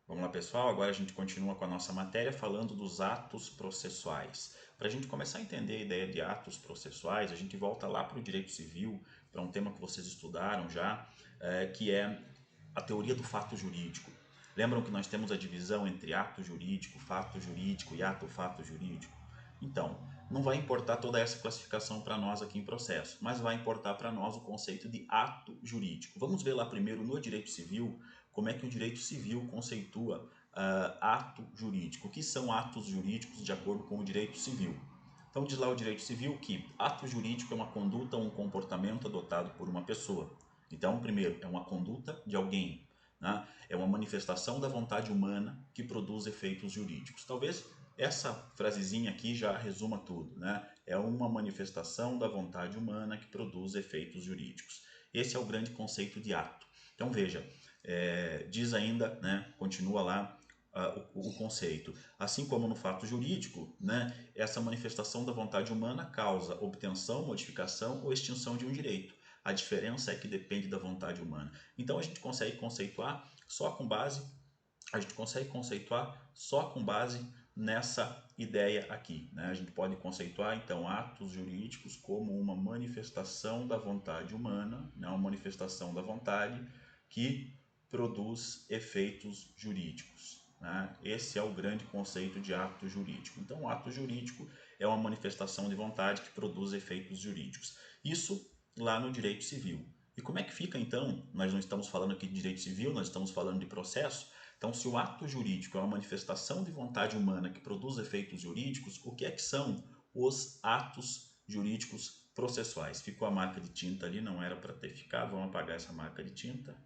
Vamos lá, pessoal. Agora a gente continua com a nossa matéria falando dos atos processuais. Para a gente começar a entender a ideia de atos processuais, a gente volta lá para o direito civil, para um tema que vocês estudaram já, que é a teoria do fato jurídico. Lembram que nós temos a divisão entre ato jurídico, fato jurídico e ato-fato jurídico? Então, não vai importar toda essa classificação para nós aqui em processo, mas vai importar para nós o conceito de ato jurídico. Vamos ver lá primeiro no direito civil como é que o direito civil conceitua ato jurídico. O que são atos jurídicos de acordo com o direito civil? Então diz lá o direito civil que ato jurídico é uma conduta ou um comportamento adotado por uma pessoa. Então, primeiro, é uma conduta de alguém, né? É uma manifestação da vontade humana que produz efeitos jurídicos. Talvez essa frasezinha aqui já resuma tudo, né? É uma manifestação da vontade humana que produz efeitos jurídicos. Esse é o grande conceito de ato. Então veja, diz ainda, né, continua lá o conceito. Assim como no fato jurídico, né, essa manifestação da vontade humana causa obtenção, modificação ou extinção de um direito. A diferença é que depende da vontade humana. Então a gente consegue conceituar só com base, nessa ideia aqui, né? A gente pode conceituar então atos jurídicos como uma manifestação da vontade humana, né? Uma manifestação da vontade que produz efeitos jurídicos, né? Esse é o grande conceito de ato jurídico. Então, o ato jurídico é uma manifestação de vontade que produz efeitos jurídicos. Isso lá no direito civil. E como é que fica então? Nós não estamos falando aqui de direito civil, nós estamos falando de processo. Então, se o ato jurídico é uma manifestação de vontade humana que produz efeitos jurídicos, o que é que são os atos jurídicos processuais? Ficou a marca de tinta ali, não era para ter ficado. Vamos apagar essa marca de tinta.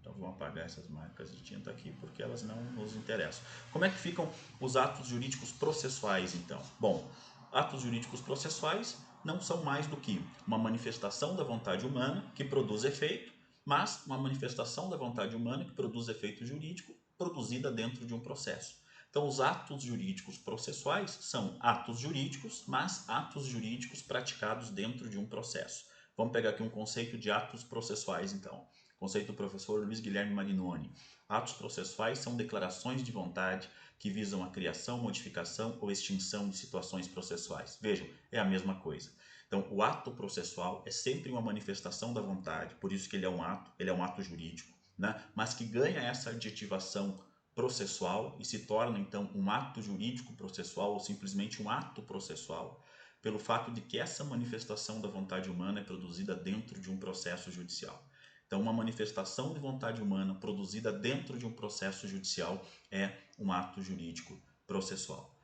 Então vamos apagar essas marcas de tinta aqui porque elas não nos interessam. Como é que ficam os atos jurídicos processuais então? Bom, atos jurídicos processuais não são mais do que uma manifestação da vontade humana que produz efeito, mas uma manifestação da vontade humana que produz efeito jurídico produzida dentro de um processo. Então, os atos jurídicos processuais são atos jurídicos, mas atos jurídicos praticados dentro de um processo. Vamos pegar aqui um conceito de atos processuais, então. Conceito do professor Luiz Guilherme Magnoni. Atos processuais são declarações de vontade que visam a criação, modificação ou extinção de situações processuais. Vejam, é a mesma coisa. Então, o ato processual é sempre uma manifestação da vontade, por isso que ele é um ato jurídico, né? Mas que ganha essa adjetivação processual e se torna então um ato jurídico processual ou simplesmente um ato processual, pelo fato de que essa manifestação da vontade humana é produzida dentro de um processo judicial. Então, uma manifestação de vontade humana produzida dentro de um processo judicial é um ato jurídico processual.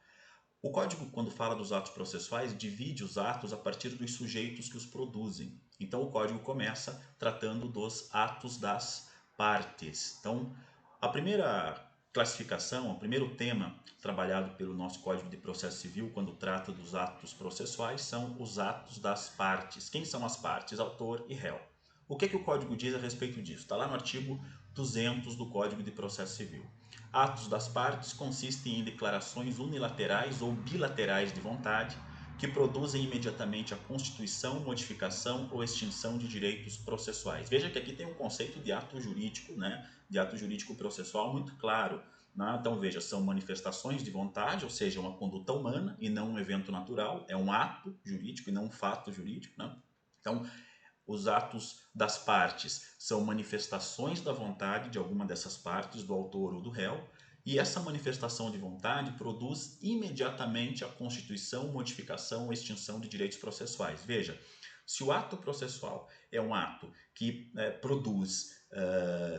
O Código, quando fala dos atos processuais, divide os atos a partir dos sujeitos que os produzem. Então, o Código começa tratando dos atos das partes. Então, a primeira classificação, o primeiro tema trabalhado pelo nosso Código de Processo Civil quando trata dos atos processuais são os atos das partes. Quem são as partes? Autor e réu. O que o Código diz a respeito disso? Está lá no artigo 200 do Código de Processo Civil. Atos das partes consistem em declarações unilaterais ou bilaterais de vontade que produzem imediatamente a constituição, modificação ou extinção de direitos processuais. Veja que aqui tem um conceito de ato jurídico, né? De ato jurídico processual muito claro. Né? Então veja, são manifestações de vontade, ou seja, uma conduta humana e não um evento natural, é um ato jurídico e não um fato jurídico. Né? Então, os atos das partes são manifestações da vontade de alguma dessas partes, do autor ou do réu, e essa manifestação de vontade produz imediatamente a constituição, modificação ou extinção de direitos processuais. Veja, se o ato processual é um ato que produz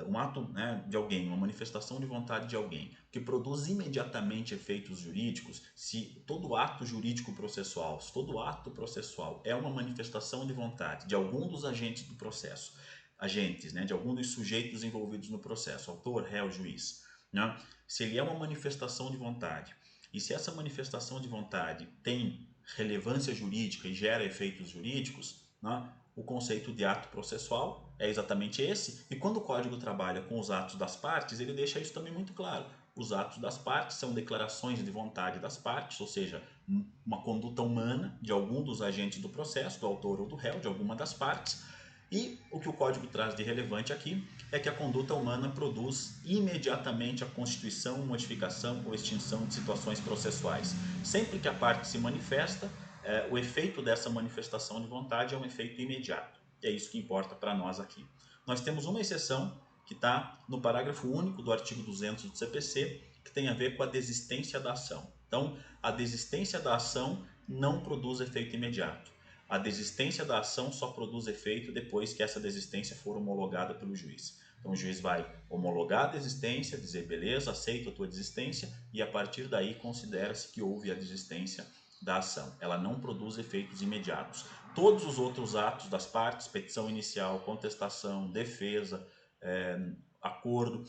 um ato, né, de alguém, uma manifestação de vontade de alguém, que produz imediatamente efeitos jurídicos, se todo ato jurídico processual, se todo ato processual é uma manifestação de vontade de algum dos agentes do processo, agentes, né, de algum dos sujeitos envolvidos no processo, autor, réu, juiz, né, se ele é uma manifestação de vontade, e se essa manifestação de vontade tem relevância jurídica e gera efeitos jurídicos, né, o conceito de ato processual é exatamente esse, e quando o Código trabalha com os atos das partes, ele deixa isso também muito claro. Os atos das partes são declarações de vontade das partes, ou seja, uma conduta humana de algum dos agentes do processo, do autor ou do réu, de alguma das partes, E o que o código traz de relevante aqui é que a conduta humana produz imediatamente a constituição, modificação ou extinção de situações processuais. Sempre que a parte se manifesta, o efeito dessa manifestação de vontade é um efeito imediato. E é isso que importa para nós aqui. Nós temos uma exceção que está no parágrafo único do artigo 200 do CPC, que tem a ver com a desistência da ação. Então, a desistência da ação não produz efeito imediato. A desistência da ação só produz efeito depois que essa desistência for homologada pelo juiz. Então o juiz vai homologar a desistência, dizer beleza, aceito a tua desistência e a partir daí considera-se que houve a desistência da ação. Ela não produz efeitos imediatos. Todos os outros atos das partes, petição inicial, contestação, defesa, acordo,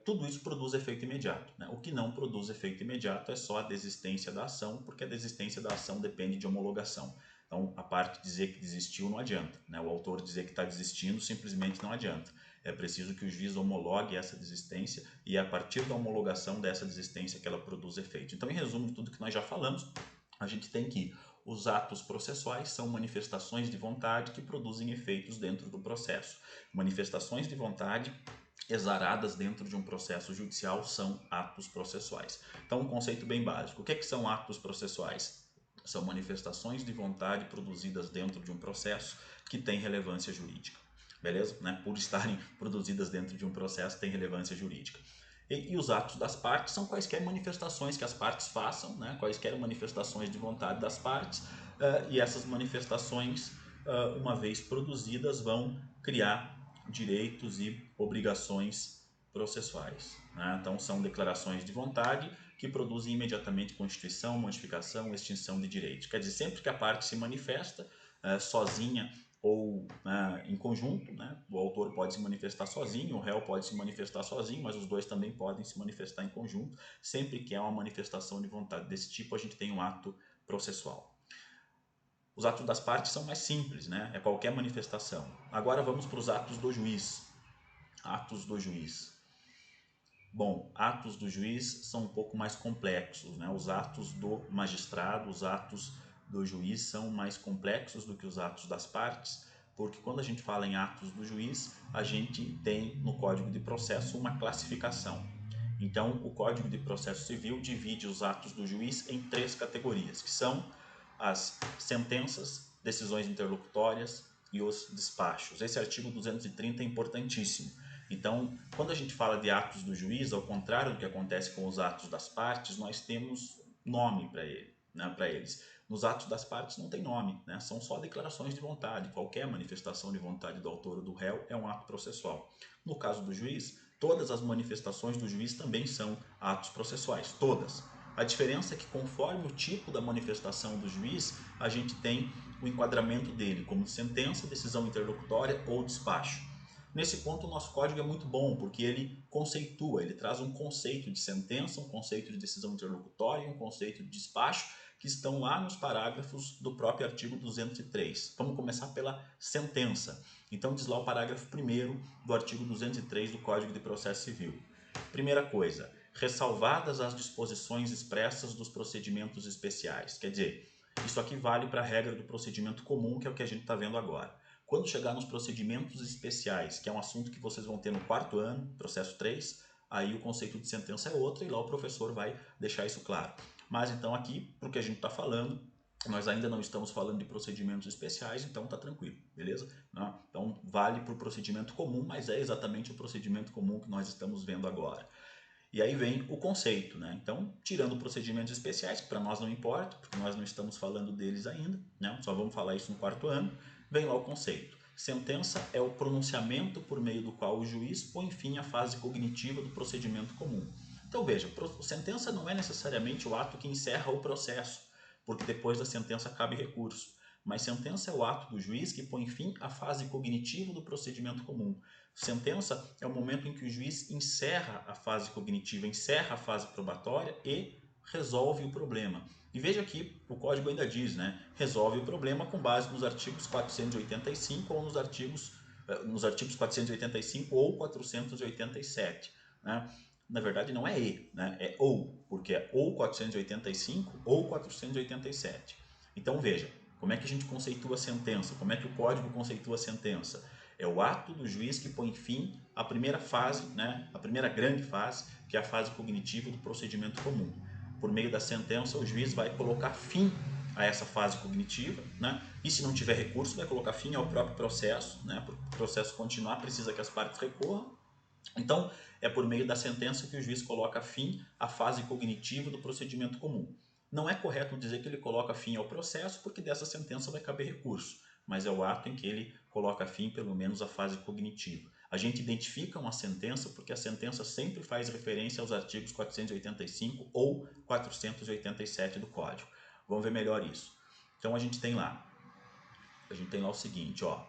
tudo isso produz efeito imediato, né? O que não produz efeito imediato é só a desistência da ação, porque a desistência da ação depende de homologação. Então, a parte dizer que desistiu não adianta, né? O autor dizer que está desistindo simplesmente não adianta. É preciso que o juiz homologue essa desistência e é a partir da homologação dessa desistência que ela produz efeito. Então, em resumo de tudo que nós já falamos, a gente tem que os atos processuais são manifestações de vontade que produzem efeitos dentro do processo. Manifestações de vontade exaradas dentro de um processo judicial são atos processuais. Então, um conceito bem básico. O que são atos processuais? São manifestações de vontade produzidas dentro de um processo que tem relevância jurídica. Beleza? Né? Por estarem produzidas dentro de um processo, tem relevância jurídica. E os atos das partes são quaisquer manifestações que as partes façam, né? Quaisquer manifestações de vontade das partes, e essas manifestações, uma vez produzidas, vão criar direitos e obrigações processuais, né? Então são declarações de vontade que produzem imediatamente constituição, modificação, extinção de direitos. Quer dizer, sempre que a parte se manifesta sozinha ou em conjunto, né? O autor pode se manifestar sozinho, o réu pode se manifestar sozinho, mas os dois também podem se manifestar em conjunto. Sempre que há uma manifestação de vontade desse tipo, a gente tem um ato processual. Os atos das partes são mais simples, né? É qualquer manifestação. Agora vamos para os atos do juiz. Atos do juiz. Bom, atos do juiz são um pouco mais complexos, né? Os atos do magistrado, os atos do juiz são mais complexos do que os atos das partes, porque quando a gente fala em atos do juiz, a gente tem no Código de Processo uma classificação. Então, o Código de Processo Civil divide os atos do juiz em 3 categorias, que são as sentenças, decisões interlocutórias e os despachos. Esse artigo 230 é importantíssimo. Então, quando a gente fala de atos do juiz, ao contrário do que acontece com os atos das partes, nós temos nome para eles. Nos atos das partes não tem nome, né? São só declarações de vontade. Qualquer manifestação de vontade do autor ou do réu é um ato processual. No caso do juiz, todas as manifestações do juiz também são atos processuais, todas. A diferença é que conforme o tipo da manifestação do juiz, a gente tem o enquadramento dele como sentença, decisão interlocutória ou despacho. Nesse ponto, o nosso código é muito bom, porque ele conceitua, ele traz um conceito de sentença, um conceito de decisão interlocutória, um conceito de despacho, que estão lá nos parágrafos do próprio artigo 203. Vamos começar pela sentença. Então, diz lá o parágrafo 1º do artigo 203 do Código de Processo Civil. Primeira coisa, ressalvadas as disposições expressas dos procedimentos especiais. Quer dizer, isso aqui vale para a regra do procedimento comum, que é o que a gente está vendo agora. Quando chegar nos procedimentos especiais, que é um assunto que vocês vão ter no 4º ano, processo 3, aí o conceito de sentença é outro e lá o professor vai deixar isso claro. Mas então aqui, para o que a gente está falando, nós ainda não estamos falando de procedimentos especiais, então está tranquilo, beleza? Então vale para o procedimento comum, mas é exatamente o procedimento comum que nós estamos vendo agora. E aí vem o conceito, né? Então, tirando procedimentos especiais, que para nós não importa, porque nós não estamos falando deles ainda, né? Só vamos falar isso no 4º ano, vem lá o conceito. Sentença é o pronunciamento por meio do qual o juiz põe fim à fase cognitiva do procedimento comum. Então veja, sentença não é necessariamente o ato que encerra o processo, porque depois da sentença cabe recurso. Mas sentença é o ato do juiz que põe fim à fase cognitiva do procedimento comum. Sentença é o momento em que o juiz encerra a fase cognitiva, encerra a fase probatória e resolve o problema. E veja que o código ainda diz, né? Resolve o problema com base nos artigos 485 ou nos artigos 485 ou 487, né? Na verdade não é e, né? É ou, porque é ou 485 ou 487. Então veja, Como é que a gente conceitua a sentença? Como é que o código conceitua a sentença? É o ato do juiz que põe fim à primeira fase, né? A primeira grande fase, que é a fase cognitiva do procedimento comum. Por meio da sentença, o juiz vai colocar fim a essa fase cognitiva, né? E se não tiver recurso, vai colocar fim ao próprio processo, né? Para o processo continuar, precisa que as partes recorram. Então, é por meio da sentença que o juiz coloca fim à fase cognitiva do procedimento comum. Não é correto dizer que ele coloca fim ao processo, porque dessa sentença vai caber recurso, mas é o ato em que ele coloca fim, pelo menos, à fase cognitiva. A gente identifica uma sentença porque a sentença sempre faz referência aos artigos 485 ou 487 do Código. Vamos ver melhor isso. Então a gente tem lá o seguinte, ó.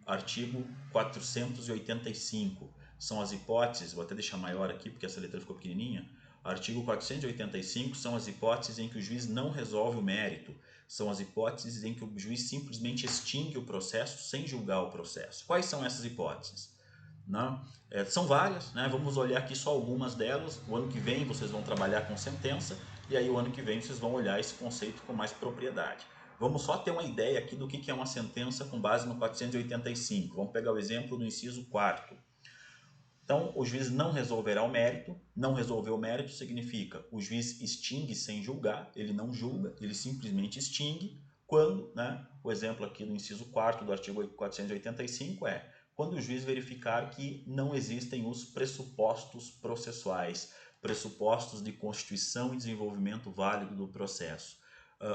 Artigo 485 são as hipóteses, vou até deixar maior aqui porque essa letra ficou pequenininha. Artigo 485 são as hipóteses em que o juiz não resolve o mérito, são as hipóteses em que o juiz simplesmente extingue o processo sem julgar o processo. Quais são essas hipóteses? Não? São várias, né? Vamos olhar aqui só algumas delas. O ano que vem vocês vão trabalhar com sentença e aí o ano que vem vocês vão olhar esse conceito com mais propriedade. Vamos só ter uma ideia aqui do que é uma sentença com base no 485. Vamos pegar o exemplo do inciso 4º. Então, o juiz não resolverá o mérito. Não resolver o mérito significa o juiz extingue sem julgar, ele não julga, ele simplesmente extingue quando, né, o exemplo aqui do inciso 4º do artigo 485 é quando o juiz verificar que não existem os pressupostos processuais, pressupostos de constituição e desenvolvimento válido do processo.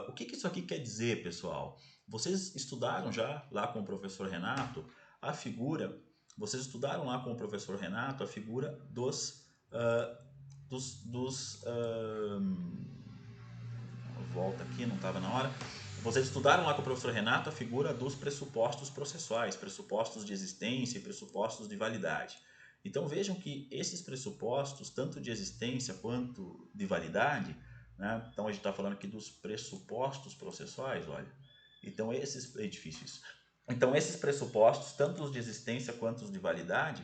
O que isso aqui quer dizer, pessoal? Vocês estudaram já lá com o professor Renato a figura, vocês estudaram lá com o professor Renato a figura volta aqui, não estava na hora. Vocês estudaram lá com o professor Renato a figura dos pressupostos processuais, pressupostos de existência e pressupostos de validade. Então vejam que esses pressupostos, tanto de existência quanto de validade, né? Então a gente está falando aqui dos pressupostos processuais, olha. Então esses edifícios. Então esses pressupostos, tanto os de existência quanto os de validade,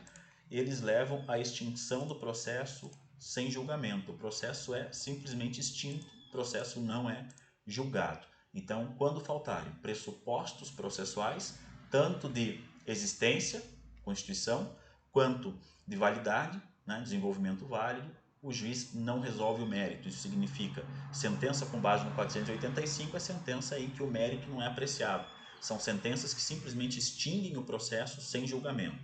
eles levam à extinção do processo sem julgamento. O processo é simplesmente extinto, o processo não é julgado. Então, quando faltarem pressupostos processuais, tanto de existência, constituição, quanto de validade, né, desenvolvimento válido, o juiz não resolve o mérito. Isso significa sentença com base no 485 é sentença em que o mérito não é apreciado. São sentenças que simplesmente extinguem o processo sem julgamento.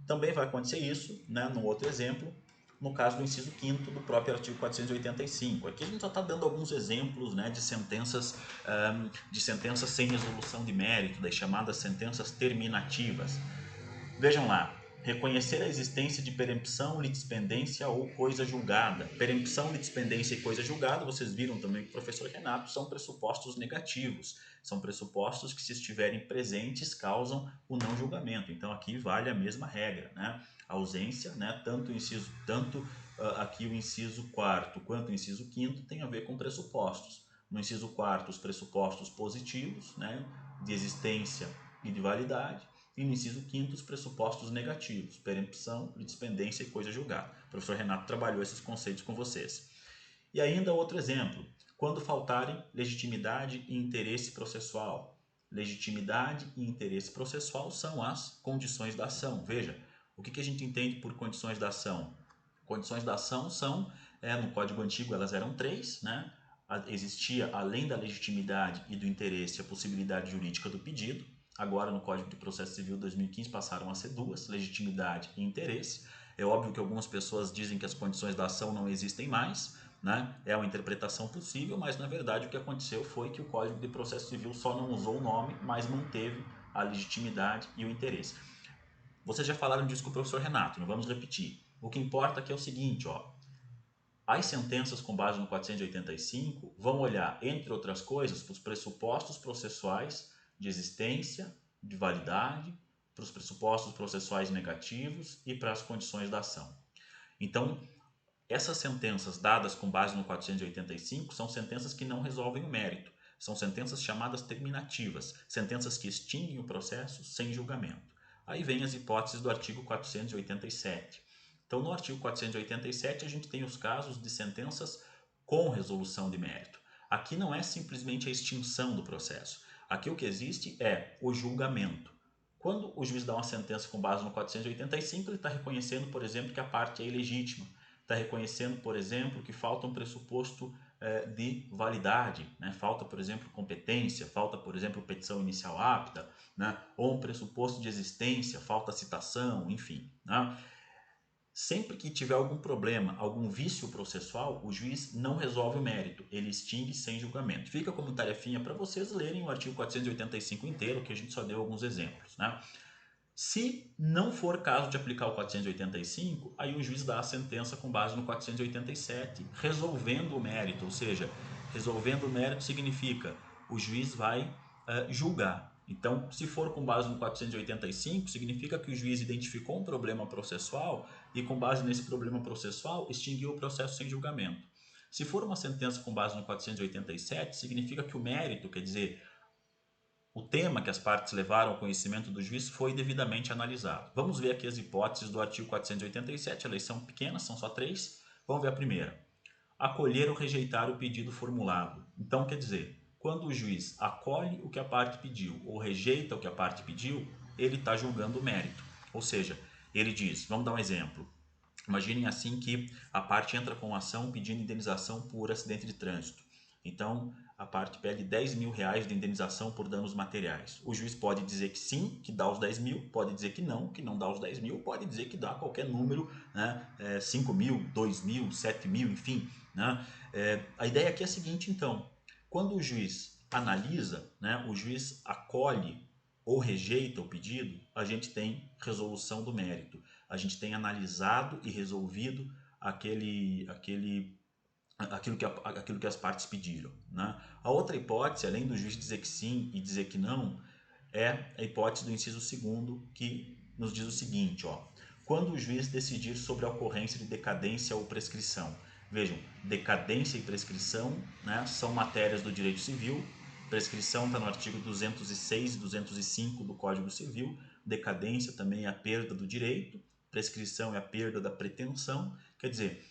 Também vai acontecer isso, né, no outro exemplo, no caso do inciso 5º do próprio artigo 485. Aqui a gente só está dando alguns exemplos, né, de sentenças sem resolução de mérito, das chamadas sentenças terminativas. Vejam lá, reconhecer a existência de perempção, litispendência ou coisa julgada. Perempção, litispendência e coisa julgada, vocês viram também com o professor Renato, são pressupostos negativos. São pressupostos que, se estiverem presentes, causam o não julgamento. Então, aqui vale a mesma regra, né? A ausência, né? Tanto aqui o inciso 4º quanto o inciso 5º tem a ver com pressupostos. No inciso 4º, os pressupostos positivos, né? De existência e de validade. E no inciso 5º, os pressupostos negativos, perempção, litispendência e coisa julgada. O professor Renato trabalhou esses conceitos com vocês. E ainda outro exemplo, quando faltarem legitimidade e interesse processual. Legitimidade e interesse processual são as condições da ação. Veja, o que a gente entende por condições da ação? Condições da ação são, no Código Antigo elas eram 3, né? Existia, além da legitimidade e do interesse, a possibilidade jurídica do pedido. Agora, no Código de Processo Civil 2015, passaram a ser 2, legitimidade e interesse. É óbvio que algumas pessoas dizem que as condições da ação não existem mais, né? É uma interpretação possível, mas na verdade o que aconteceu foi que o Código de Processo Civil só não usou o nome, mas manteve a legitimidade e o interesse. Vocês já falaram disso com o professor Renato, não vamos repetir. O que importa aqui é o seguinte, ó. As sentenças com base no 485 vão olhar, entre outras coisas, para os pressupostos processuais de existência, de validade, para os pressupostos processuais negativos e para as condições da ação. Então, essas sentenças dadas com base no 485 são sentenças que não resolvem o mérito. São sentenças chamadas terminativas, sentenças que extinguem o processo sem julgamento. Aí vem as hipóteses do artigo 487. Então, no artigo 487, a gente tem os casos de sentenças com resolução de mérito. Aqui não é simplesmente a extinção do processo. Aqui o que existe é o julgamento. Quando o juiz dá uma sentença com base no 485, ele está reconhecendo, por exemplo, que a parte é ilegítima. Está reconhecendo, por exemplo, que falta um pressuposto de validade, né? Falta, por exemplo, competência, falta, por exemplo, petição inicial apta, né? Ou um pressuposto de existência, falta citação, enfim, né? Sempre que tiver algum problema, algum vício processual, o juiz não resolve o mérito, ele extingue sem julgamento. Fica como tarefinha para vocês lerem o artigo 485 inteiro, que a gente só deu alguns exemplos, né? Se não for caso de aplicar o 485, aí o juiz dá a sentença com base no 487, resolvendo o mérito, ou seja, resolvendo o mérito significa o juiz vai julgar. Então, se for com base no 485, significa que o juiz identificou um problema processual e, com base nesse problema processual, extinguiu o processo sem julgamento. Se for uma sentença com base no 487, significa que o mérito, quer dizer, o tema que as partes levaram ao conhecimento do juiz foi devidamente analisado. Vamos ver aqui as hipóteses do artigo 487, elas são pequenas, são só 3. Vamos ver a primeira. Acolher ou rejeitar o pedido formulado. Então, quer dizer, quando o juiz acolhe o que a parte pediu ou rejeita o que a parte pediu, ele está julgando o mérito. Ou seja, ele diz, vamos dar um exemplo. Imaginem assim que a parte entra com ação pedindo indenização por acidente de trânsito. Então, a parte pede 10 mil reais de indenização por danos materiais. O juiz pode dizer que sim, que dá os 10 mil, pode dizer que não dá os 10 mil, pode dizer que dá qualquer número, né? 5 mil, 2 mil, 7 mil, enfim. Né? A ideia aqui é a seguinte, então, quando o juiz analisa, né, o juiz acolhe ou rejeita o pedido, a gente tem resolução do mérito. A gente tem analisado e resolvido aquilo que as partes pediram. Né? A outra hipótese, além do juiz dizer que sim e dizer que não, é a hipótese do inciso 2º, que nos diz o seguinte, ó, quando o juiz decidir sobre a ocorrência de decadência ou prescrição. Vejam, decadência e prescrição, né, são matérias do direito civil. Prescrição está no artigo 206 e 205 do Código Civil. Decadência também é a perda do direito. Prescrição é a perda da pretensão. Quer dizer,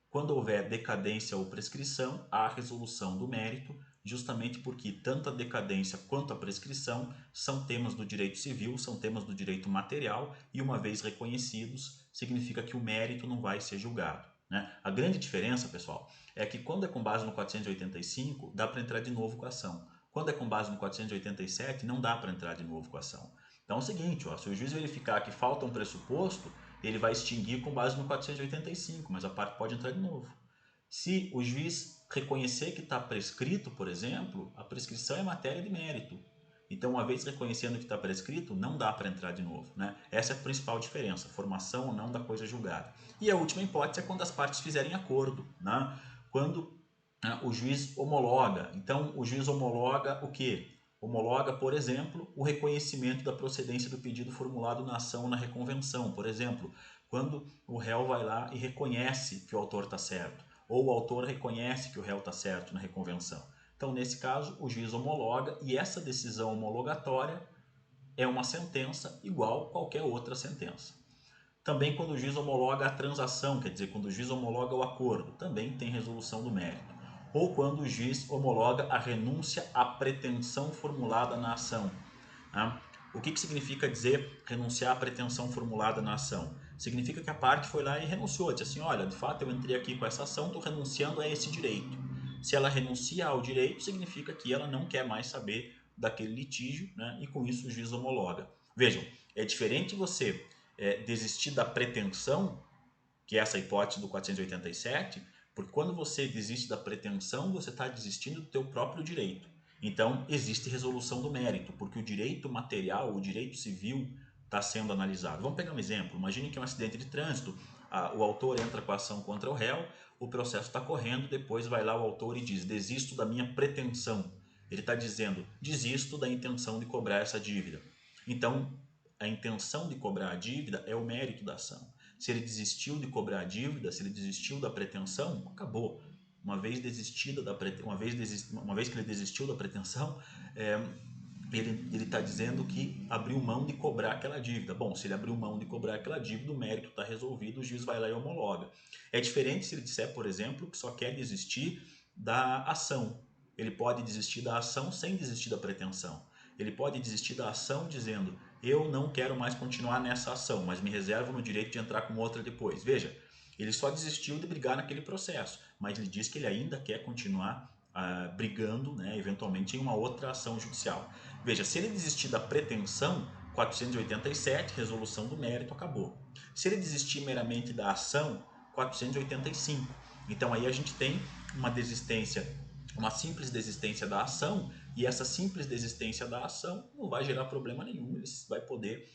quando houver decadência ou prescrição, há a resolução do mérito, justamente porque tanto a decadência quanto a prescrição são temas do direito civil, são temas do direito material e, uma vez reconhecidos, significa que o mérito não vai ser julgado. Né? A grande diferença, pessoal, é que quando é com base no 485, dá para entrar de novo com a ação. Quando é com base no 487, não dá para entrar de novo com a ação. Então é o seguinte, ó, se o juiz verificar que falta um pressuposto, ele vai extinguir com base no 485, mas a parte pode entrar de novo. Se o juiz reconhecer que está prescrito, por exemplo, a prescrição é matéria de mérito. Então, uma vez reconhecendo que está prescrito, não dá para entrar de novo. Né? Essa é a principal diferença, formação ou não da coisa julgada. E a última hipótese é quando as partes fizerem acordo. Né? Quando o juiz homologa. Então, o juiz homologa o quê? Homologa, por exemplo, o reconhecimento da procedência do pedido formulado na ação ou na reconvenção. Por exemplo, quando o réu vai lá e reconhece que o autor está certo, ou o autor reconhece que o réu está certo na reconvenção. Então, nesse caso, o juiz homologa e essa decisão homologatória é uma sentença igual a qualquer outra sentença. Também quando o juiz homologa a transação, quer dizer, quando o juiz homologa o acordo, também tem resolução do mérito. Ou quando o juiz homologa a renúncia à pretensão formulada na ação. Né? O que significa dizer renunciar à pretensão formulada na ação? Significa que a parte foi lá e renunciou, disse assim, olha, de fato eu entrei aqui com essa ação, estou renunciando a esse direito. Se ela renuncia ao direito, significa que ela não quer mais saber daquele litígio, né? E com isso o juiz homologa. Vejam, é diferente você desistir da pretensão, que é essa hipótese do 487, porque quando você desiste da pretensão, você está desistindo do teu próprio direito. Então, existe resolução do mérito, porque o direito material, o direito civil está sendo analisado. Vamos pegar um exemplo. Imagine que é um acidente de trânsito, o autor entra com a ação contra o réu, o processo está correndo, depois vai lá o autor e diz, desisto da minha pretensão. Ele está dizendo, desisto da intenção de cobrar essa dívida. Então, a intenção de cobrar a dívida é o mérito da ação. Se ele desistiu de cobrar a dívida, se ele desistiu da pretensão, acabou. Uma vez que ele desistiu da pretensão, ele está dizendo que abriu mão de cobrar aquela dívida. Bom, se ele abriu mão de cobrar aquela dívida, o mérito está resolvido, o juiz vai lá e homologa. É diferente se ele disser, por exemplo, que só quer desistir da ação. ele pode desistir da ação sem desistir da pretensão. Ele pode desistir da ação dizendo, eu não quero mais continuar nessa ação, mas me reservo no direito de entrar com outra depois. Veja, ele só desistiu de brigar naquele processo, mas ele diz que ele ainda quer continuar brigando, né, eventualmente em uma outra ação judicial. Veja, se ele desistir da pretensão, 487, resolução do mérito, acabou. Se ele desistir meramente da ação, 485. Então aí a gente tem uma desistência, uma simples desistência da ação, e essa simples desistência da ação não vai gerar problema nenhum, ele vai poder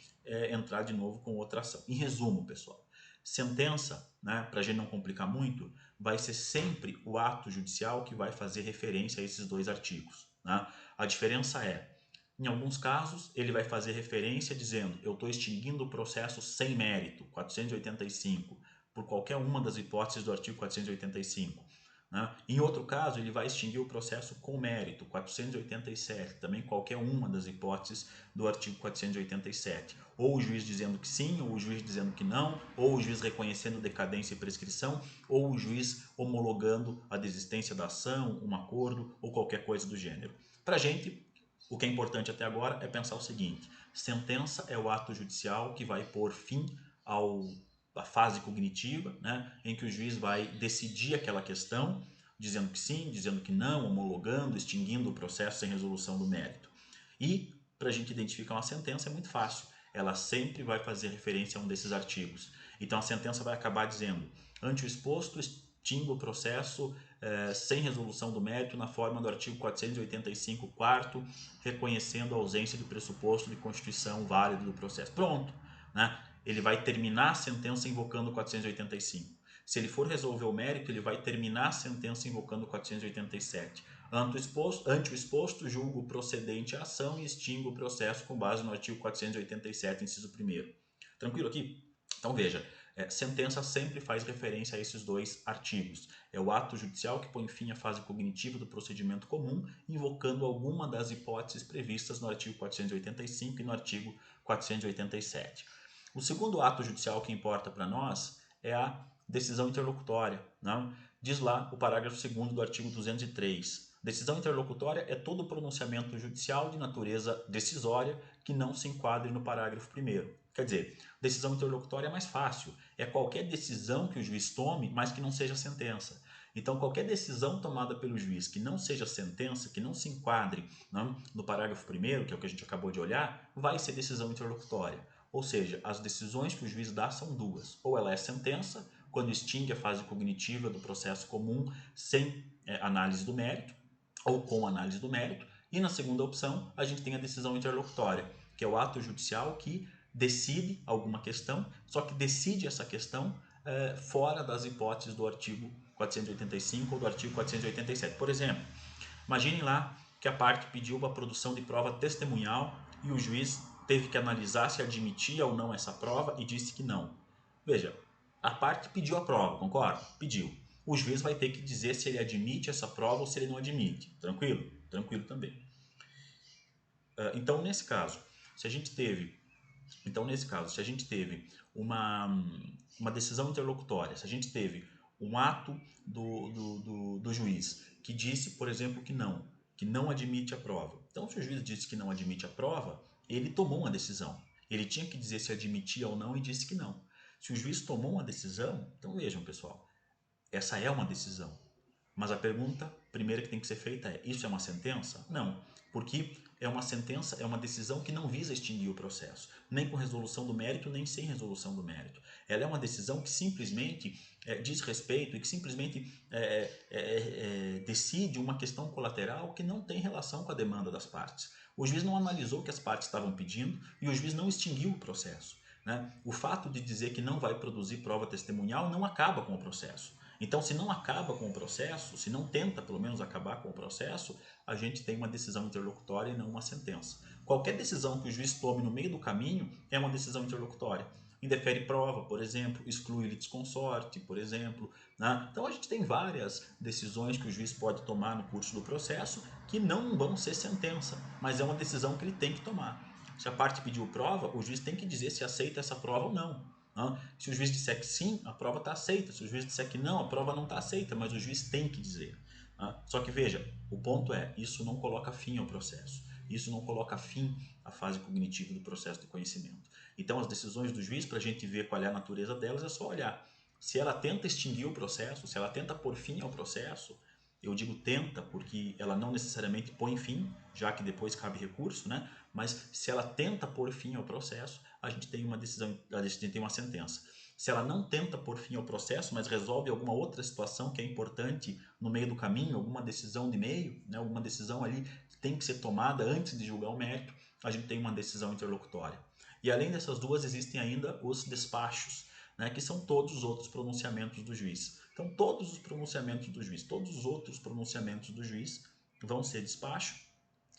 entrar de novo com outra ação. Em resumo, pessoal, sentença, né, para a gente não complicar muito, vai ser sempre o ato judicial que vai fazer referência a esses dois artigos. Né? A diferença é, em alguns casos, ele vai fazer referência dizendo, eu estou extinguindo o processo sem mérito, 485, por qualquer uma das hipóteses do artigo 485. Né? Em outro caso, ele vai extinguir o processo com mérito, 487, também qualquer uma das hipóteses do artigo 487. Ou o juiz dizendo que sim, ou o juiz dizendo que não, ou o juiz reconhecendo decadência e prescrição, ou o juiz homologando a desistência da ação, um acordo ou qualquer coisa do gênero. Para a gente, o que é importante até agora é pensar o seguinte, sentença é o ato judicial que vai pôr fim à fase cognitiva, né, em que o juiz vai decidir aquela questão, dizendo que sim, dizendo que não, homologando, extinguindo o processo sem resolução do mérito. E, para a gente identificar uma sentença, é muito fácil. Ela sempre vai fazer referência a um desses artigos. Então, a sentença vai acabar dizendo, ante o exposto, extingo o processo sem resolução do mérito na forma do artigo 485, quarto, reconhecendo a ausência de pressuposto de constituição válida do processo. Pronto, né? Ele vai terminar a sentença invocando o 485. Se ele for resolver o mérito, ele vai terminar a sentença invocando o 487. Ante o exposto, julgo procedente a ação e extingo o processo com base no artigo 487, inciso 1º. Tranquilo aqui? Então veja, sentença sempre faz referência a esses dois artigos. É o ato judicial que põe fim à fase cognitiva do procedimento comum, invocando alguma das hipóteses previstas no artigo 485 e no artigo 487. O segundo ato judicial que importa para nós é a decisão interlocutória. Né? Diz lá o parágrafo 2º do artigo 203. Decisão interlocutória é todo pronunciamento judicial de natureza decisória que não se enquadre no parágrafo 1º. Quer dizer, decisão interlocutória é mais fácil. É qualquer decisão que o juiz tome, mas que não seja sentença. Então, qualquer decisão tomada pelo juiz que não seja sentença, que não se enquadre, né, no parágrafo 1º, que é o que a gente acabou de olhar, vai ser decisão interlocutória. Ou seja, as decisões que o juiz dá são duas. Ou ela é sentença, quando extingue a fase cognitiva do processo comum sem análise do mérito, ou com análise do mérito. E na segunda opção, a gente tem a decisão interlocutória, que é o ato judicial que decide alguma questão, só que decide essa questão fora das hipóteses do artigo 485 ou do artigo 487. Por exemplo, imaginem lá que a parte pediu a produção de prova testemunhal e o juiz teve que analisar se admitia ou não essa prova e disse que não. Veja, a parte pediu a prova, concorda? Pediu. O juiz vai ter que dizer se ele admite essa prova ou se ele não admite. Tranquilo? Tranquilo também. Então, nesse caso, se a gente teve uma decisão interlocutória, se a gente teve um ato do juiz que disse, por exemplo, que não admite a prova. Então, se o juiz disse que não admite a prova, ele tomou uma decisão. Ele tinha que dizer se admitia ou não e disse que não. Se o juiz tomou uma decisão, então vejam, pessoal, essa é uma decisão. Mas a pergunta primeira que tem que ser feita é, isso é uma sentença? Não, porque é uma sentença, é uma decisão que não visa extinguir o processo, nem com resolução do mérito, nem sem resolução do mérito. Ela é uma decisão que simplesmente diz respeito e que simplesmente decide uma questão colateral que não tem relação com a demanda das partes. O juiz não analisou o que as partes estavam pedindo e o juiz não extinguiu o processo. Né? O fato de dizer que não vai produzir prova testemunhal não acaba com o processo. Então, se não acaba com o processo, se não tenta pelo menos acabar com o processo, a gente tem uma decisão interlocutória e não uma sentença. Qualquer decisão que o juiz tome no meio do caminho é uma decisão interlocutória. Indefere prova, por exemplo, exclui litisconsorte, por exemplo. Né? Então, a gente tem várias decisões que o juiz pode tomar no curso do processo que não vão ser sentença, mas é uma decisão que ele tem que tomar. Se a parte pediu prova, o juiz tem que dizer se aceita essa prova ou não. Se o juiz disser que sim, a prova está aceita. Se o juiz disser que não, a prova não está aceita, mas o juiz tem que dizer. Só que veja, o ponto é, isso não coloca fim ao processo. Isso não coloca fim à fase cognitiva do processo de conhecimento. Então, as decisões do juiz, para a gente ver qual é a natureza delas, é só olhar. Se ela tenta extinguir o processo, se ela tenta pôr fim ao processo, eu digo tenta porque ela não necessariamente põe fim, já que depois cabe recurso, né? Mas se ela tenta pôr fim ao processo, a gente tem uma decisão, a gente tem uma sentença. Se ela não tenta pôr fim ao processo, mas resolve alguma outra situação que é importante no meio do caminho, alguma decisão de meio, né? Alguma decisão ali que tem que ser tomada antes de julgar o mérito, a gente tem uma decisão interlocutória. E além dessas duas, existem ainda os despachos, né? Que são todos os outros pronunciamentos do juiz. Então, todos os pronunciamentos do juiz, todos os outros pronunciamentos do juiz vão ser despacho,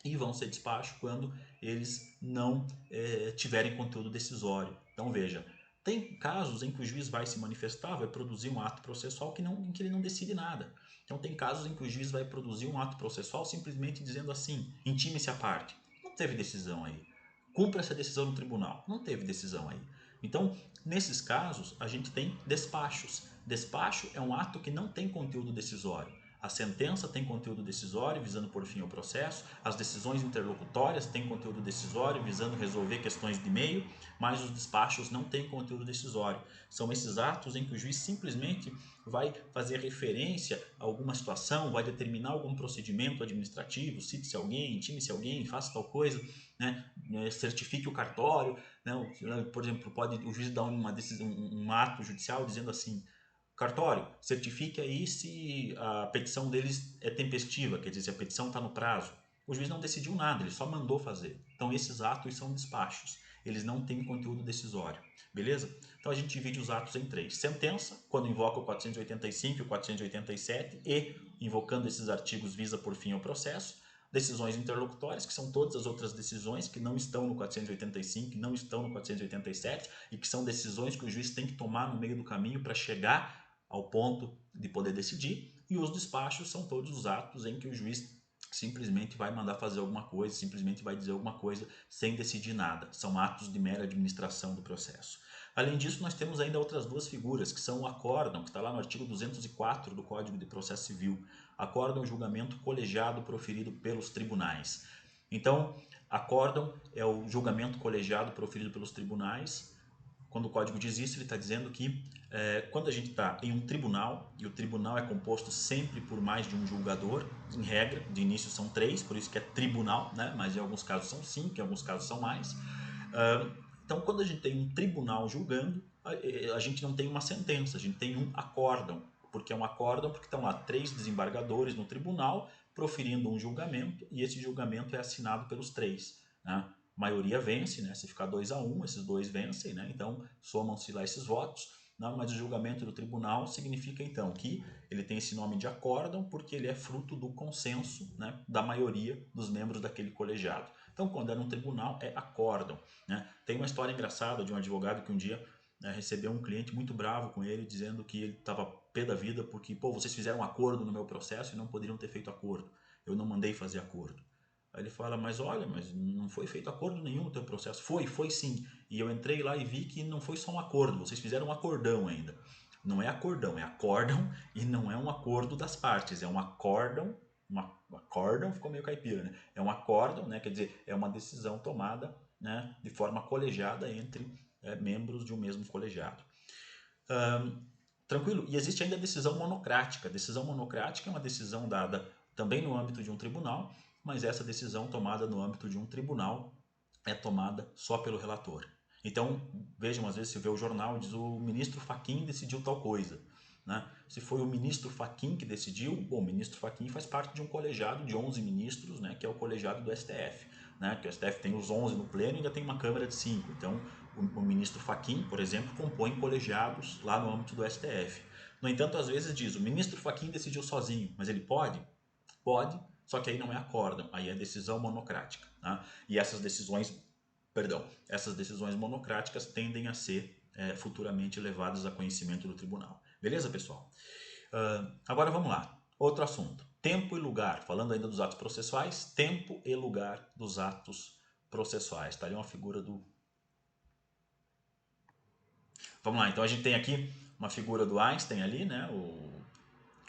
e vão ser despacho quando eles não tiverem conteúdo decisório. Então, veja, tem casos em que o juiz vai se manifestar, vai produzir um ato processual em que ele não decide nada. Então, tem casos em que o juiz vai produzir um ato processual simplesmente dizendo assim, intime-se a parte. Não teve decisão aí. Cumpra essa decisão no tribunal. Não teve decisão aí. Então, nesses casos, a gente tem despachos. Despacho é um ato que não tem conteúdo decisório. A sentença tem conteúdo decisório, visando por fim ao processo. As decisões interlocutórias têm conteúdo decisório, visando resolver questões de meio, mas os despachos não têm conteúdo decisório. São esses atos em que o juiz simplesmente vai fazer referência a alguma situação, vai determinar algum procedimento administrativo, cite-se alguém, intime-se alguém, faça tal coisa, né? Certifique o cartório, né? Por exemplo, pode o juiz dar uma decisão, um ato judicial dizendo assim: cartório, certifique aí se a petição deles é tempestiva, quer dizer, se a petição está no prazo. O juiz não decidiu nada, ele só mandou fazer. Então, esses atos são despachos. Eles não têm conteúdo decisório. Beleza? Então, a gente divide os atos em três. Sentença, quando invoca o 485 e o 487 e, invocando esses artigos, visa por fim ao processo. Decisões interlocutórias, que são todas as outras decisões que não estão no 485, que não estão no 487 e que são decisões que o juiz tem que tomar no meio do caminho para chegar ao ponto de poder decidir, e os despachos são todos os atos em que o juiz simplesmente vai mandar fazer alguma coisa, simplesmente vai dizer alguma coisa sem decidir nada. São atos de mera administração do processo. Além disso, nós temos ainda outras duas figuras, que são o acórdão, que está lá no artigo 204 do Código de Processo Civil. Acórdão é o julgamento colegiado proferido pelos tribunais. Então, acórdão é o julgamento colegiado proferido pelos tribunais. Quando o código diz isso, ele está dizendo que quando a gente está em um tribunal, e o tribunal é composto sempre por mais de um julgador, em regra, de início são 3, por isso que é tribunal, né? Mas em alguns casos são 5, em alguns casos são mais. Então, quando a gente tem um tribunal julgando, a gente não tem uma sentença, a gente tem um acórdão. Porque é um acórdão porque estão lá 3 desembargadores no tribunal proferindo um julgamento, e esse julgamento é assinado pelos 3, né? Maioria vence, né? Se ficar 2-1, esses 2 vencem, né? Então somam-se lá esses votos. Não, mas o julgamento do tribunal significa então que ele tem esse nome de acórdão porque ele é fruto do consenso, né, da maioria dos membros daquele colegiado. Então, quando é num tribunal, é acórdão, né? Tem uma história engraçada de um advogado que um dia, né, recebeu um cliente muito bravo com ele, dizendo que ele estava pé da vida porque, pô, vocês fizeram um acordo no meu processo e não poderiam ter feito acordo. Eu não mandei fazer acordo. Aí ele fala, mas olha, mas não foi feito acordo nenhum no teu processo. Foi sim. E eu entrei lá e vi que não foi só um acordo, vocês fizeram um acordão ainda. Não é acordão, é acórdão e não é um acordo das partes, é um acórdão, acórdão ficou meio caipira, né? É um acórdão, né? Quer dizer, é uma decisão tomada, né, de forma colegiada entre membros de um mesmo colegiado. Tranquilo? E existe ainda a decisão monocrática. A decisão monocrática é uma decisão dada também no âmbito de um tribunal, mas essa decisão tomada no âmbito de um tribunal é tomada só pelo relator. Então, vejam, às vezes se vê o jornal, diz o ministro Fachin decidiu tal coisa. Né? Se foi o ministro Fachin que decidiu, bom, o ministro Fachin faz parte de um colegiado de 11 ministros, né, que é o colegiado do STF. Né, que o STF tem os 11 no pleno e ainda tem uma Câmara de 5. Então, o ministro Fachin, por exemplo, compõe colegiados lá no âmbito do STF. No entanto, às vezes diz, o ministro Fachin decidiu sozinho, mas ele pode? Pode, só que aí não é acórdão, aí é decisão monocrática. Tá? E essas decisões monocráticas tendem a ser futuramente levadas a conhecimento do tribunal. Beleza, pessoal? Agora vamos lá. Outro assunto. Tempo e lugar. Falando ainda dos atos processuais, tempo e lugar dos atos processuais. Está ali uma figura do... Vamos lá, então a gente tem aqui uma figura do Einstein ali, né?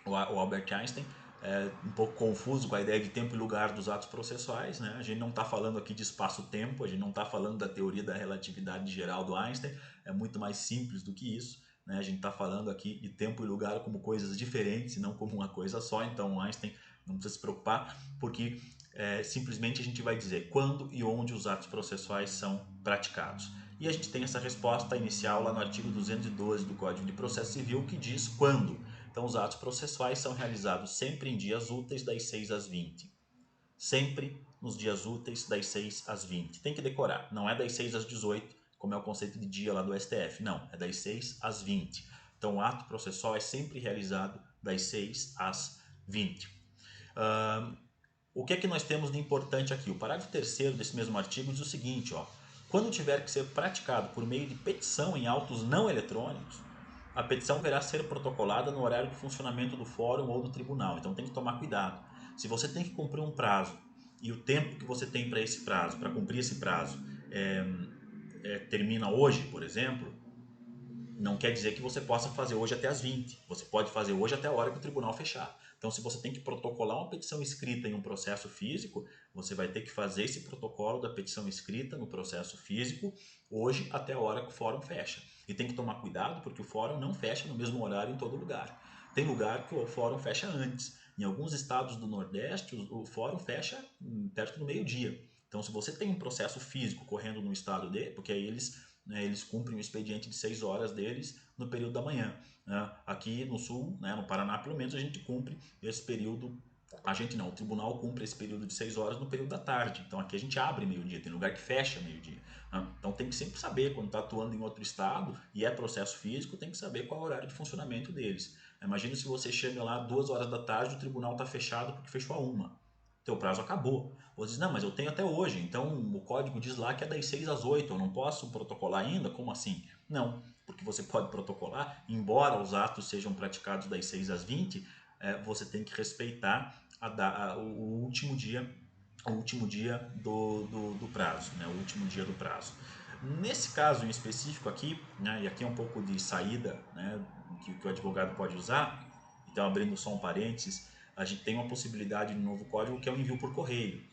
O Albert Einstein, um pouco confuso com a ideia de tempo e lugar dos atos processuais, né? A gente não está falando aqui de espaço-tempo, a gente não está falando da teoria da relatividade geral do Einstein, é muito mais simples do que isso, né? A gente está falando aqui de tempo e lugar como coisas diferentes e não como uma coisa só, então o Einstein não precisa se preocupar, porque simplesmente a gente vai dizer quando e onde os atos processuais são praticados. E a gente tem essa resposta inicial lá no artigo 212 do Código de Processo Civil, que diz quando. Então, os atos processuais são realizados sempre em dias úteis das 6 às 20. Sempre nos dias úteis das 6 às 20. Tem que decorar, não é das 6 às 18, como é o conceito de dia lá do STF. Não, é das 6 às 20. Então, o ato processual é sempre realizado das 6 às 20. O que é que nós temos de importante aqui? O parágrafo 3º desse mesmo artigo diz o seguinte, ó, quando tiver que ser praticado por meio de petição em autos não eletrônicos, a petição deverá ser protocolada no horário de funcionamento do fórum ou do tribunal. Então tem que tomar cuidado. Se você tem que cumprir um prazo e o tempo que você tem para esse prazo, para cumprir esse prazo, termina hoje, por exemplo, não quer dizer que você possa fazer hoje até as 20. Você pode fazer hoje até a hora que o tribunal fechar. Então, se você tem que protocolar uma petição escrita em um processo físico, você vai ter que fazer esse protocolo da petição escrita no processo físico hoje até a hora que o fórum fecha. E tem que tomar cuidado porque o fórum não fecha no mesmo horário em todo lugar. Tem lugar que o fórum fecha antes. Em alguns estados do Nordeste, o fórum fecha perto do meio-dia. Então, se você tem um processo físico correndo no estado dele, porque aí eles cumprem o expediente de 6 horas deles no período da manhã. Né? Aqui no sul, né, no Paraná, pelo menos, a gente cumpre esse período. A gente não, o tribunal cumpre esse período de 6 horas no período da tarde. Então aqui a gente abre meio-dia, tem lugar que fecha meio-dia. Né? Então tem que sempre saber, quando está atuando em outro estado e é processo físico, tem que saber qual é o horário de funcionamento deles. Imagina se você chega lá 2 horas da tarde, o tribunal está fechado porque fechou a 1. Teu prazo acabou. Você diz, não, mas eu tenho até hoje, então o código diz lá que é das 6 às 8, eu não posso protocolar ainda? Como assim? Não, porque você pode protocolar, embora os atos sejam praticados das 6 às 20, você tem que respeitar o último dia, do prazo, né? O último dia do prazo. Nesse caso em específico aqui, né, e aqui é um pouco de saída, né, que o advogado pode usar, então abrindo só um parênteses, a gente tem uma possibilidade no novo código que é o envio por correio.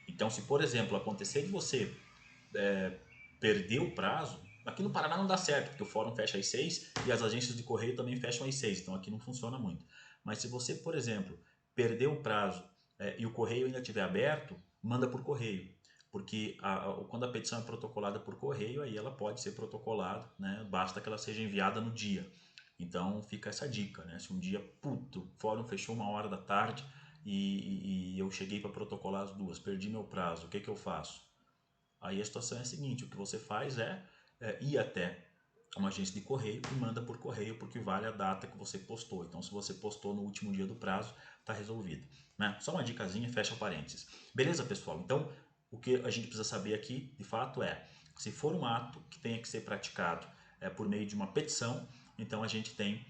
Então, se por exemplo acontecer de você perder o prazo, aqui no Paraná não dá certo, porque o fórum fecha às 6 e as agências de correio também fecham às 6, então aqui não funciona muito. Mas se você, por exemplo, perder o prazo e o correio ainda estiver aberto, manda por correio. Porque quando a petição é protocolada por correio, aí ela pode ser protocolada, né? Basta que ela seja enviada no dia. Então fica essa dica, né? Se um dia, o fórum fechou 1 hora da tarde e eu cheguei para protocolar as 2, perdi meu prazo, o que eu faço? Aí a situação é a seguinte, o que você faz é ir até uma agência de correio e manda por correio porque vale a data que você postou. Então se você postou no último dia do prazo, está resolvido. Né? Só uma dicasinha, fecha parênteses. Beleza, pessoal? Então o que a gente precisa saber aqui, de fato, se for um ato que tenha que ser praticado por meio de uma petição, então a gente tem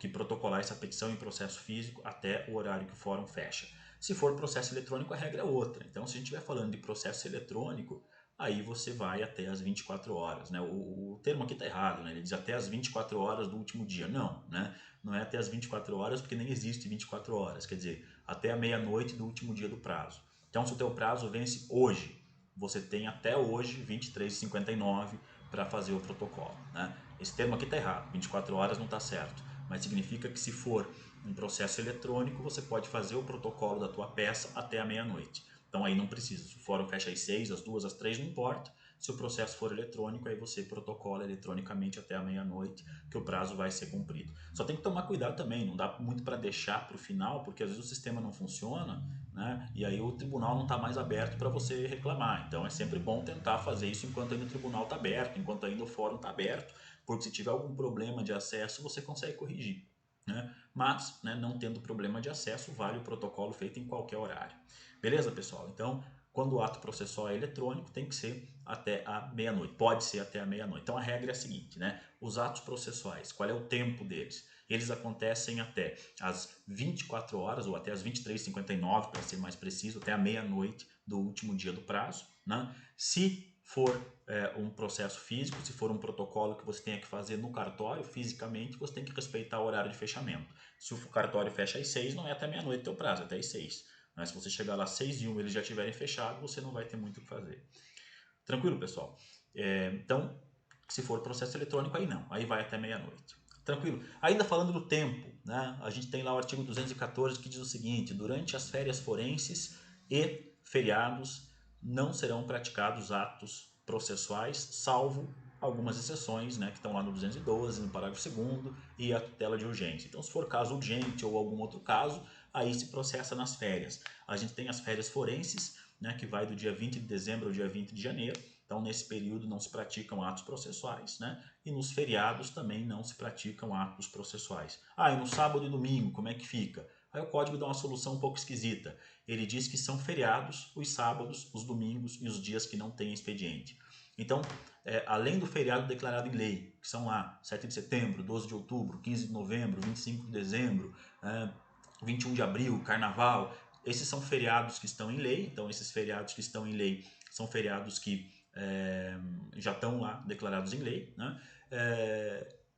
que protocolar essa petição em processo físico até o horário que o fórum fecha. Se for processo eletrônico, a regra é outra. Então, se a gente estiver falando de processo eletrônico, aí você vai até as 24 horas. Né? O termo aqui está errado, né? Ele diz até as 24 horas do último dia. Não, né? Não é até as 24 horas, porque nem existe 24 horas. Quer dizer, até a meia-noite do último dia do prazo. Então, se o teu prazo vence hoje, você tem até hoje, 23h59, para fazer o protocolo. Né? Esse termo aqui está errado, 24 horas não está certo, mas significa que se for um processo eletrônico, você pode fazer o protocolo da tua peça até a meia-noite. Então aí não precisa, se o fórum fecha às 6, às 2, às 3, não importa. Se o processo for eletrônico, aí você protocola eletronicamente até a meia-noite, que o prazo vai ser cumprido. Só tem que tomar cuidado também, não dá muito para deixar para o final, porque às vezes o sistema não funciona, né? E aí o tribunal não está mais aberto para você reclamar. Então é sempre bom tentar fazer isso enquanto ainda o tribunal está aberto, enquanto ainda o fórum está aberto, porque se tiver algum problema de acesso, você consegue corrigir. Né? Mas, né, não tendo problema de acesso, vale o protocolo feito em qualquer horário. Beleza, pessoal? Então, quando o ato processual é eletrônico, tem que ser até a meia-noite. Pode ser até a meia-noite. Então, a regra é a seguinte, né? Os atos processuais, qual é o tempo deles? Eles acontecem até as 24 horas, ou até as 23h59, para ser mais preciso, até a meia-noite do último dia do prazo. Né? Se for um processo físico, se for um protocolo que você tenha que fazer no cartório, fisicamente, você tem que respeitar o horário de fechamento. Se o cartório fecha às 6, não é até meia-noite o teu prazo, é até às 6. Mas se você chegar lá às 6h01 e eles já tiverem fechado, você não vai ter muito o que fazer. Tranquilo, pessoal? Então, se for processo eletrônico, aí não, aí vai até meia-noite. Tranquilo? Ainda falando do tempo, né? A gente tem lá o artigo 214 que diz o seguinte: durante as férias forenses e feriados não serão praticados atos processuais, salvo algumas exceções, né, que estão lá no 212, no parágrafo 2º, e a tutela de urgência. Então, se for caso urgente ou algum outro caso, aí se processa nas férias. A gente tem as férias forenses, né, que vai do dia 20 de dezembro ao dia 20 de janeiro. Então, nesse período não se praticam atos processuais, né? E nos feriados também não se praticam atos processuais. Ah, e no sábado e domingo, como é que fica? Aí o código dá uma solução um pouco esquisita. Ele diz que são feriados os sábados, os domingos e os dias que não tem expediente. Então, além do feriado declarado em lei, que são lá 7 de setembro, 12 de outubro, 15 de novembro, 25 de dezembro, 21 de abril, carnaval, esses são feriados que estão em lei. Então, esses feriados que estão em lei são feriados que já estão lá declarados em lei, né?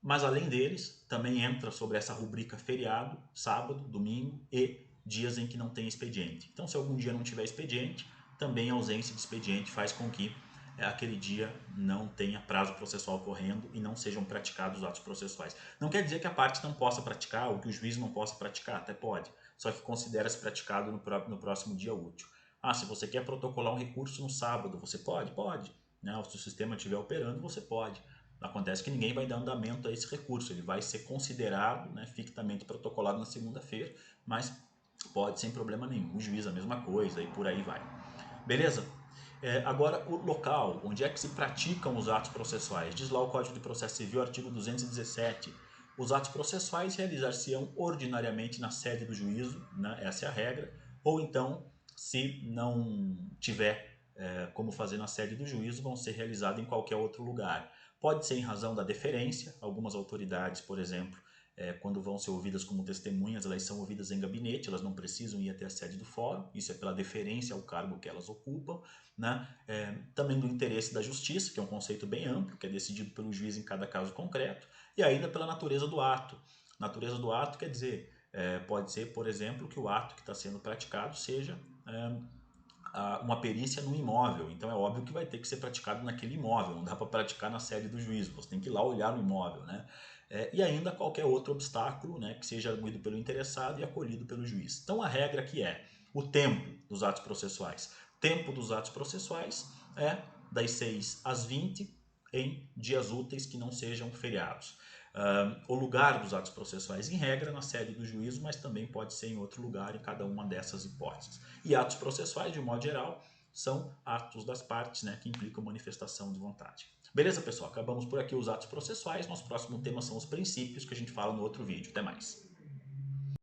Mas além deles, também entra sobre essa rubrica feriado, sábado, domingo e dias em que não tem expediente. Então, se algum dia não tiver expediente, também a ausência de expediente faz com que aquele dia não tenha prazo processual correndo e não sejam praticados os atos processuais. Não quer dizer que a parte não possa praticar ou que o juiz não possa praticar, até pode, só que considera-se praticado no próximo dia útil. Ah, se você quer protocolar um recurso no sábado, você pode? Pode. Né? Se o sistema estiver operando, você pode. Acontece que ninguém vai dar andamento a esse recurso, ele vai ser considerado, né, fictamente protocolado na segunda-feira, mas pode sem problema nenhum. O juiz a mesma coisa e por aí vai. Beleza? Agora, o local, onde é que se praticam os atos processuais? Diz lá o Código de Processo Civil, artigo 217. Os atos processuais realizar-se-ão ordinariamente na sede do juízo, né? Essa é a regra, ou então, se não tiver como fazer na sede do juízo, vão ser realizados em qualquer outro lugar. Pode ser em razão da deferência, algumas autoridades, por exemplo, quando vão ser ouvidas como testemunhas, elas são ouvidas em gabinete, elas não precisam ir até a sede do fórum, isso é pela deferência ao cargo que elas ocupam, né? Também do interesse da justiça, que é um conceito bem amplo, que é decidido pelo juiz em cada caso concreto, e ainda pela natureza do ato. Natureza do ato quer dizer, pode ser, por exemplo, que o ato que está sendo praticado seja uma perícia no imóvel, então é óbvio que vai ter que ser praticado naquele imóvel, não dá para praticar na sede do juízo, você tem que ir lá olhar no imóvel, né? E ainda qualquer outro obstáculo, né, que seja arguído pelo interessado e acolhido pelo juiz. Então a regra aqui é o tempo dos atos processuais. Tempo dos atos processuais é das 6 às 20 em dias úteis que não sejam feriados. O lugar dos atos processuais, em regra, na sede do juízo, mas também pode ser em outro lugar em cada uma dessas hipóteses. E atos processuais, de um modo geral, são atos das partes, né, que implicam manifestação de vontade. Beleza, pessoal? Acabamos por aqui os atos processuais. Nosso próximo tema são os princípios, que a gente fala no outro vídeo. Até mais.